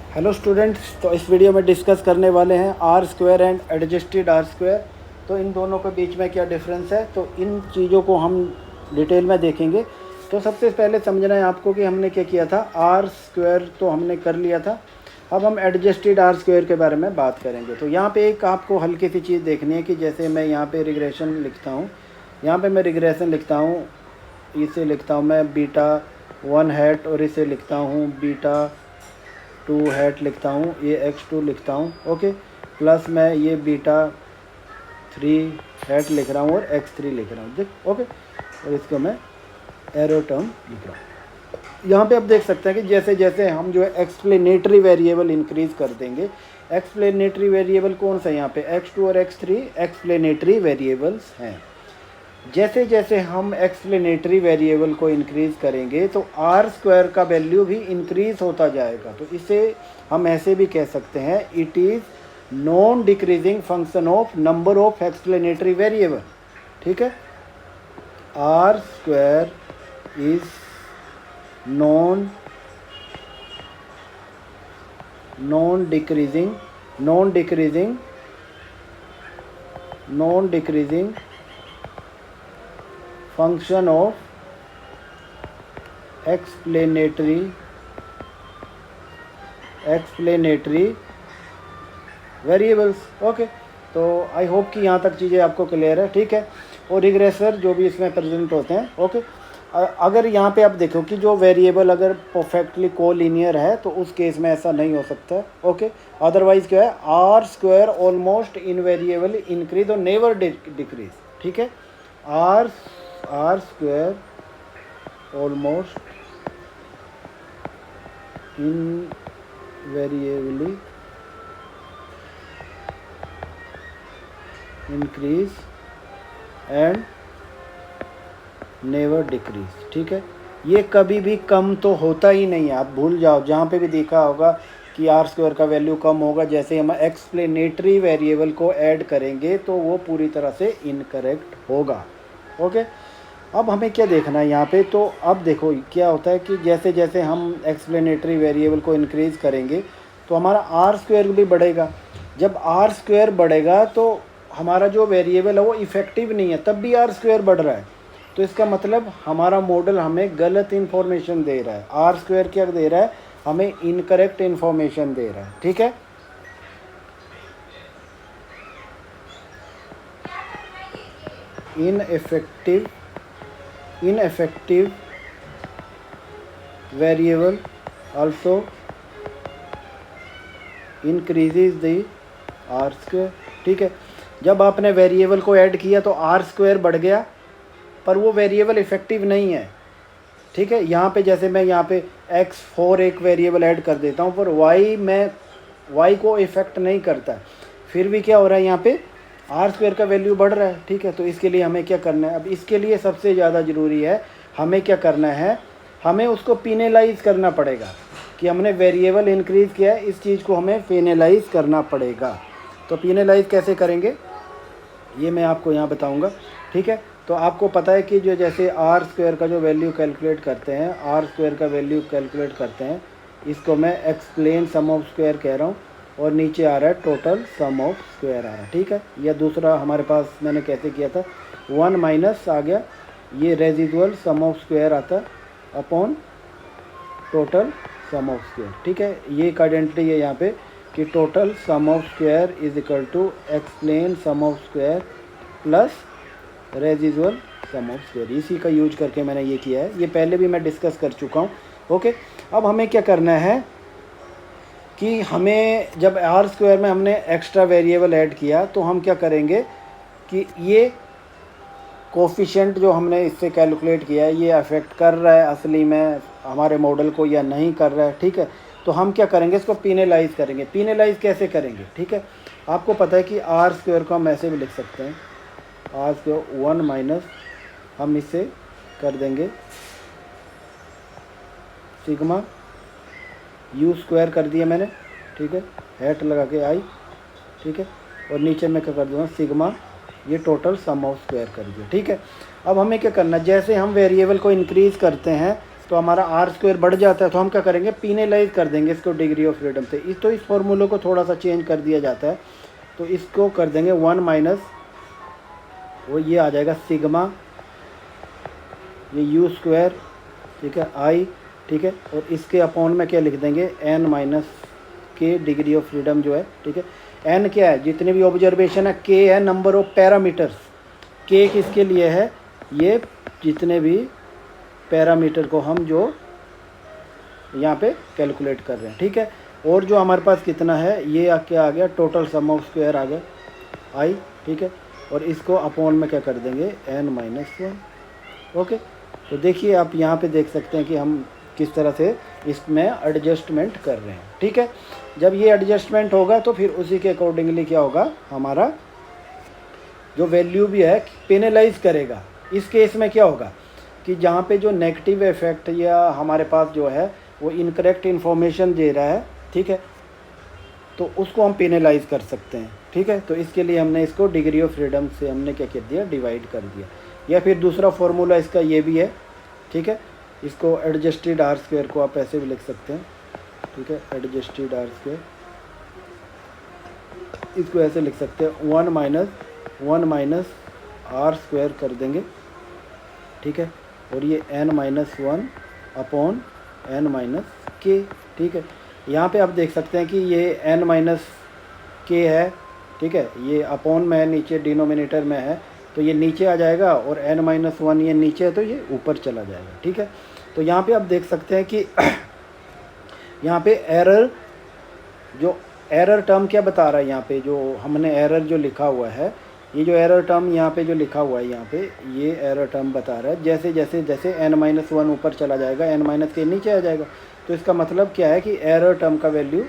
Hello students, तो इस video में डिस्कस करने वाले हैं R square and adjusted R square. तो इन दोनों के बीच में क्या डिफरेंस है, तो इन चीज़ों को हम डिटेल में देखेंगे। तो सबसे पहले समझना है आपको कि हमने क्या किया था। आर स्क्वायर तो हमने कर लिया था, अब हम एडजस्टेड आर स्क्वायर के बारे में बात करेंगे। तो यहाँ पे एक आपको हल्की सी चीज़ देखनी है कि जैसे मैं यहाँ पे रिग्रेशन लिखता हूँ, यहाँ पे मैं रिग्रेशन लिखता हूँ, इसे लिखता हूँ मैं बीटा 1 हैट और इसे लिखता हूँ बीटा 2 हैट लिखता हूँ, ये x2 लिखता हूँ, ओके। प्लस मैं ये बीटा 3 हैट लिख रहा हूँ और x3 लिख रहा हूँ, देख, ओके। और इसको मैं एरो टर्म लिख रहा हूँ। यहाँ पे आप देख सकते हैं कि जैसे जैसे हम जो है एक्सप्लेनेटरी वेरिएबल इंक्रीज कर देंगे। एक्सप्लेनेटरी वेरिएबल कौन सा है यहाँ पे, x2 और x3 एक्सप्लेनेटरी वेरिएबल्स हैं। जैसे जैसे हम एक्सप्लेनेटरी वेरिएबल को इंक्रीज़ करेंगे तो आर स्क्वायर का वैल्यू भी इंक्रीज़ होता जाएगा। तो इसे हम ऐसे भी कह सकते हैं, it is non decreasing function of number of explanatory variable. ठीक है, R square is non decreasing function of explanatory variables, okay. तो आई होप कि यहाँ तक चीज़ें आपको क्लियर है, ठीक है। और रिग्रेसर जो भी इसमें प्रेजेंट होते हैं, ओके। अगर यहाँ पे आप देखो कि जो वेरिएबल अगर परफेक्टली कोलिनियर है तो उस केस में ऐसा नहीं हो सकता, ओके। अदरवाइज क्या है, R square almost invariably increase और नेवर डिक्रीज, ठीक है। R square almost invariably increase and never decrease, ठीक है। ये कभी भी कम तो होता ही नहीं है, आप भूल जाओ। जहाँ पे भी देखा होगा कि आर स्क्वायर का वैल्यू कम होगा, जैसे हम एक्सप्लेनेटरी वेरिएबल को ऐड करेंगे तो वो पूरी तरह से इनकरेक्ट होगा, ओके। अब हमें क्या देखना है यहाँ पे, तो अब देखो क्या होता है कि जैसे जैसे हम एक्सप्लेनेटरी वेरिएबल को इंक्रीज़ करेंगे तो हमारा आर स्क्वायर भी बढ़ेगा। जब आर स्क्वायर बढ़ेगा तो हमारा जो वेरिएबल है वो इफ़ेक्टिव नहीं है, तब भी आर स्क्वायर बढ़ रहा है। तो इसका मतलब हमारा मॉडल हमें गलत इन्फॉर्मेशन दे रहा है। आर स्क्वायर क्या दे रहा है, हमें इनकरेक्ट इन्फॉर्मेशन दे रहा है, ठीक है। ineffective variable also increases the r square, ठीक है। जब आपने वेरिएबल को ऐड किया तो आर स्क्वायर बढ़ गया, पर वो वेरिएबल इफ़ेक्टिव नहीं है, ठीक है। यहाँ पे जैसे मैं यहाँ पे x4 एक वेरिएबल ऐड कर देता हूँ, पर y को इफ़ेक्ट नहीं करता, फिर भी क्या हो रहा है, यहाँ पे आर स्क्वायर का वैल्यू बढ़ रहा है, ठीक है। तो इसके लिए हमें क्या करना है, अब इसके लिए सबसे ज़्यादा ज़रूरी है, हमें क्या करना है, हमें उसको पिनेलाइज करना पड़ेगा कि हमने वेरिएबल इंक्रीज़ किया है, इस चीज़ को हमें पिनेलाइज करना पड़ेगा। तो पिनेलाइज कैसे करेंगे ये मैं आपको यहाँ बताऊँगा, ठीक है। तो आपको पता है कि जो जैसे आर स्क्वायर का जो वैल्यू कैलकुलेट करते हैं, इसको मैं एक्सप्लेन सम ऑफ स्क्वायर कह रहा हूँ, और नीचे आ रहा है टोटल सम ऑफ स्क्वायर आ रहा है, ठीक है। या दूसरा हमारे पास मैंने कैसे किया था, 1 माइनस आ गया, ये रेजिडुअल सम ऑफ स्क्वायर आता upon total sum of square, ठीक है। ये एक आइडेंटिटी है यहाँ पे कि total sum of square is equal to explain sum of square plus residual sum of square. इसी का यूज करके मैंने ये किया है, ये पहले भी मैं डिस्कस कर चुका हूँ, ओके। अब हमें क्या करना है कि हमें जब आर स्क्वायर में हमने एक्स्ट्रा वेरिएबल ऐड किया तो हम क्या करेंगे कि ये कोफिशिएंट जो हमने इससे कैलकुलेट किया है ये अफेक्ट कर रहा है असली में हमारे मॉडल को या नहीं कर रहा है, ठीक है। तो हम क्या करेंगे, इसको पिनेलाइज करेंगे। पिनेलाइज कैसे करेंगे, ठीक है। आपको पता है कि आर स्क्वायर को हम ऐसे भी लिख सकते हैं, आर स्क्वायर 1 माइनस हम इससे कर देंगे सिग्मा यू स्क्वायर कर दिया मैंने, ठीक है, हैट लगा के आई, ठीक है। और नीचे मैं क्या कर दूँगा, सिग्मा ये टोटल सम ऑफ स्क्वायर कर दिया, ठीक है। अब हमें क्या करना है, जैसे हम वेरिएबल को इंक्रीज़ करते हैं तो हमारा आर स्क्वायर बढ़ जाता है, तो हम क्या करेंगे, पीनेलाइज कर देंगे इसको डिग्री ऑफ फ्रीडम से। इस फॉर्मूले को थोड़ा सा चेंज कर दिया जाता है, तो इसको कर देंगे 1 माइनस वो ये आ जाएगा सिग्मा ये यू स्क्वायर, ठीक है, आई, ठीक है, और इसके अपॉन में क्या लिख देंगे एन माइनस के डिग्री ऑफ फ्रीडम जो है, ठीक है। एन क्या है, जितने भी ऑब्जर्वेशन है, के है नंबर ऑफ पैरामीटर्स, के किसके लिए है, ये जितने भी पैरामीटर को हम जो यहाँ पे कैलकुलेट कर रहे हैं, ठीक है। और जो हमारे पास कितना है, ये क्या आ गया, टोटल सम ऑफ स्क्वायर आ गया आई, ठीक है, और इसको अपॉन में क्या कर देंगे एन माइनस 1। ओके, तो देखिए आप यहाँ पे देख सकते हैं कि हम किस तरह से इसमें एडजस्टमेंट कर रहे हैं, ठीक है। जब ये एडजस्टमेंट होगा तो फिर उसी के अकॉर्डिंगली क्या होगा, हमारा जो वैल्यू भी है पेनलाइज करेगा। इस केस में क्या होगा कि जहाँ पे जो नेगेटिव इफेक्ट या हमारे पास जो है वो इनकरेक्ट इन्फॉर्मेशन दे रहा है, ठीक है, तो उसको हम पेनलाइज कर सकते हैं, ठीक है। तो इसके लिए हमने इसको डिग्री ऑफ फ्रीडम से हमने क्या कर दिया, डिवाइड कर दिया। या फिर दूसरा फार्मूला इसका ये भी है, ठीक है, इसको एडजस्टेड आर स्क्वायर को आप ऐसे भी लिख सकते हैं, ठीक है, एडजस्टेड आर स्क्वायर, इसको ऐसे लिख सकते हैं 1 माइनस आर स्क्वायर कर देंगे, ठीक है, और ये n minus 1 upon n minus के, ठीक है। यहाँ पे आप देख सकते हैं कि ये n माइनस के है, ठीक है, ये अपॉन में है, नीचे डिनोमिनेटर में है, तो ये नीचे आ जाएगा, और n माइनस 1 ये नीचे है तो ये ऊपर चला जाएगा, ठीक है। तो यहाँ पे आप देख सकते हैं कि यहाँ पे एरर, जो एरर टर्म क्या बता रहा है, यहाँ पे जो हमने एरर जो लिखा हुआ है, ये जो एरर टर्म यहाँ पे जो लिखा हुआ है, यहाँ पे ये एरर टर्म बता रहा है जैसे जैसे जैसे n माइनस 1 ऊपर चला जाएगा n माइनस के नीचे आ जाएगा। तो इसका मतलब क्या है कि एरर टर्म का वैल्यू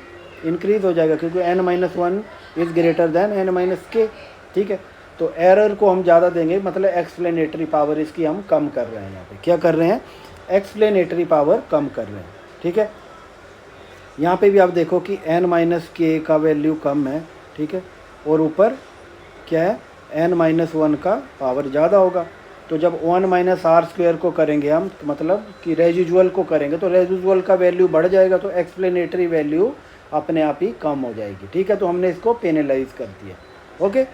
इंक्रीज़ हो जाएगा, क्योंकि n minus 1 is greater than n minus के, ठीक है। तो एरर को हम ज़्यादा देंगे, मतलब एक्सप्लेनेटरी पावर इसकी हम कम कर रहे हैं। यहाँ पे क्या कर रहे हैं, एक्सप्लेनेटरी पावर कम कर रहे हैं, ठीक है। यहाँ पे भी आप देखो कि n माइनस के का वैल्यू कम है, ठीक है, और ऊपर क्या है n माइनस 1 का पावर ज़्यादा होगा। तो जब 1 माइनस आर स्क्वायर को करेंगे हम, तो मतलब कि रेजिजुअल को करेंगे, तो रेजिजुअल का वैल्यू बढ़ जाएगा, तो एक्सप्लेनेटरी वैल्यू अपने आप ही कम हो जाएगी, ठीक है। तो हमने इसको पेनलाइज कर दिया। ओके,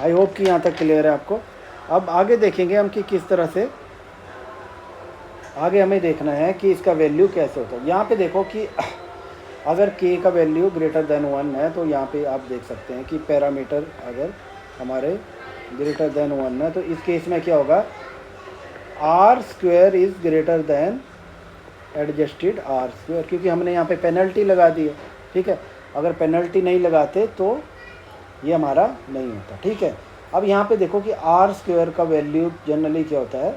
आई होप कि यहाँ तक क्लियर है आपको। अब आगे देखेंगे हम कि किस तरह से आगे हमें देखना है कि इसका वैल्यू कैसे होता है। यहाँ पे देखो कि अगर k का वैल्यू ग्रेटर देन 1 है, तो यहाँ पे आप देख सकते हैं कि पैरामीटर अगर हमारे ग्रेटर देन 1 है, तो इस केस में क्या होगा, R square is greater than adjusted R square, क्योंकि हमने यहाँ पे पेनल्टी लगा दी है, ठीक है। अगर पेनल्टी नहीं लगाते तो ये हमारा नहीं होता, ठीक है। अब यहाँ पे देखो कि आर स्क्वायर का वैल्यू जनरली क्या होता है,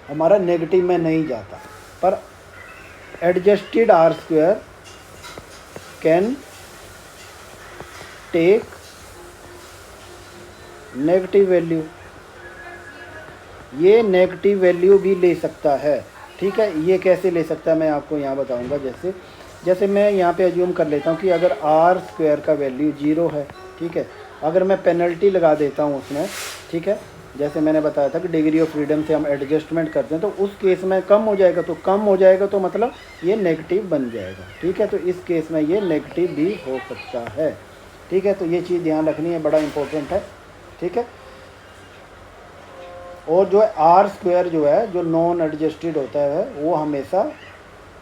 हमारा नेगेटिव में नहीं जाता, पर adjusted R square can take negative value, ये नेगेटिव वैल्यू भी ले सकता है, ठीक है। ये कैसे ले सकता है मैं आपको यहाँ बताऊँगा। जैसे मैं यहाँ पे अज्यूम कर लेता हूँ कि अगर आर स्क्वायर का वैल्यू 0 है, ठीक है, अगर मैं पेनल्टी लगा देता हूँ उसमें, ठीक है, जैसे मैंने बताया था कि डिग्री ऑफ फ्रीडम से हम एडजस्टमेंट करते हैं, तो उस केस में कम हो जाएगा, तो कम हो जाएगा तो मतलब ये नेगेटिव बन जाएगा, ठीक है। तो इस केस में ये नेगेटिव भी हो सकता है, ठीक है। तो ये चीज़ ध्यान रखनी है, बड़ा इंपॉर्टेंट है, ठीक है। और जो है आर स्क्वायर जो है, जो नॉन एडजस्टेड होता है, वो हमेशा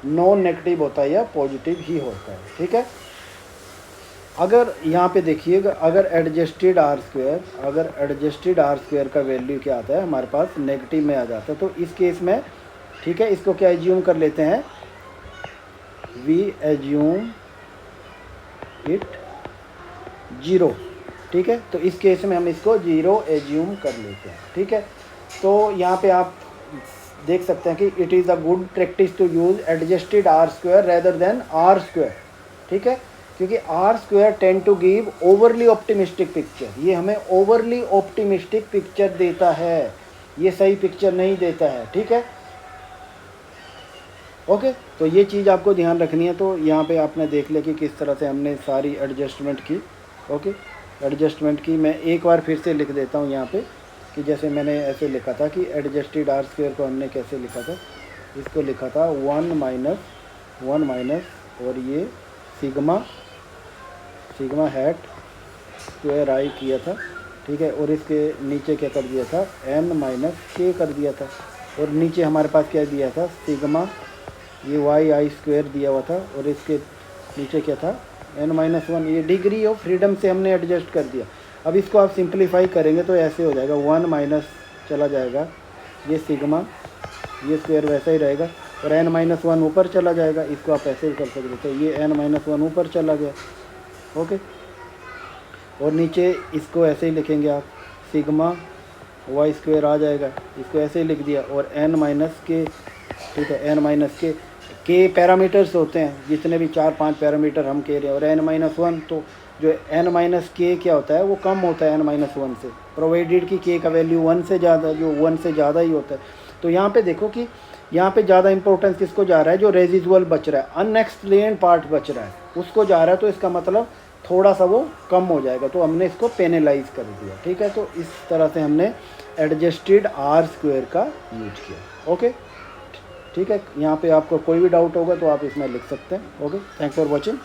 नॉन नेगेटिव होता है या पॉजिटिव ही होता है, ठीक है। अगर यहाँ पे देखिएगा, अगर एडजस्टेड आर स्क्वायर का वैल्यू क्या आता है हमारे पास, नेगेटिव में आ जाता है, तो इस केस में, ठीक है, इसको क्या एज्यूम कर लेते हैं, वी एज्यूम इट 0, ठीक है। तो इस केस में हम इसको 0 एज्यूम कर लेते हैं, ठीक है। तो यहाँ पे आप देख सकते हैं कि it is a good practice to use adjusted R square rather than R square, ठीक है, क्योंकि R square tend to give overly optimistic picture, ये हमें ओवरली ऑप्टिमिस्टिक पिक्चर देता है, ये सही पिक्चर नहीं देता है, ठीक है। ओके, तो ये चीज़ आपको ध्यान रखनी है। तो यहाँ पे आपने देख लिया कि किस तरह से हमने सारी एडजस्टमेंट की। ओके, एडजस्टमेंट की मैं एक बार फिर से लिख देता हूँ यहाँ पे, कि जैसे मैंने ऐसे लिखा था कि एडजस्टेड आर स्क्वायर को हमने कैसे लिखा था, इसको लिखा था 1 माइनस और ये सिग्मा हैट स्क्वायर आई किया था, ठीक है। और इसके नीचे क्या कर दिया था, n माइनस के कर दिया था। और नीचे हमारे पास क्या दिया था, सिग्मा ये वाई आई स्क्वायर दिया हुआ था। और इसके नीचे क्या था, n-1। ये डिग्री ऑफ फ्रीडम से हमने एडजस्ट कर दिया। अब इसको आप सिंप्लीफाई करेंगे तो ऐसे हो जाएगा, 1 माइनस चला जाएगा, ये सिग्मा ये स्क्वायर वैसा ही रहेगा, और n-1 ऊपर चला जाएगा। इसको आप ऐसे ही कर सकते थे, ये n-1 ऊपर चला गया, ओके। और नीचे इसको ऐसे ही लिखेंगे आप, सिग्मा वाई स्क्वायर आ जाएगा, इसको ऐसे ही लिख दिया। और n-के, ठीक है, n-के पैरामीटर्स होते हैं, जितने भी 4-5 पैरामीटर हम कह रहे हैं। और n-1 तो जो n-k क्या होता है, वो कम होता है n-1 से, प्रोवाइडेड कि k का वैल्यू 1 से ज़्यादा, जो 1 से ज़्यादा ही होता है। तो यहाँ पे देखो कि यहाँ पे ज़्यादा इंपॉर्टेंस किसको जा रहा है, जो रेजिजुअल बच रहा है, अनएक्सप्लेन पार्ट बच रहा है, उसको जा रहा है। तो इसका मतलब थोड़ा सा वो कम हो जाएगा, तो हमने इसको पेनलाइज कर दिया, ठीक है। तो इस तरह से हमने एडजस्टेड आर स्क्वायर का यूज किया, ओके, ठीक है। यहाँ पे आपको कोई भी डाउट होगा तो आप इसमें लिख सकते हैं, ओके। Thanks for watching.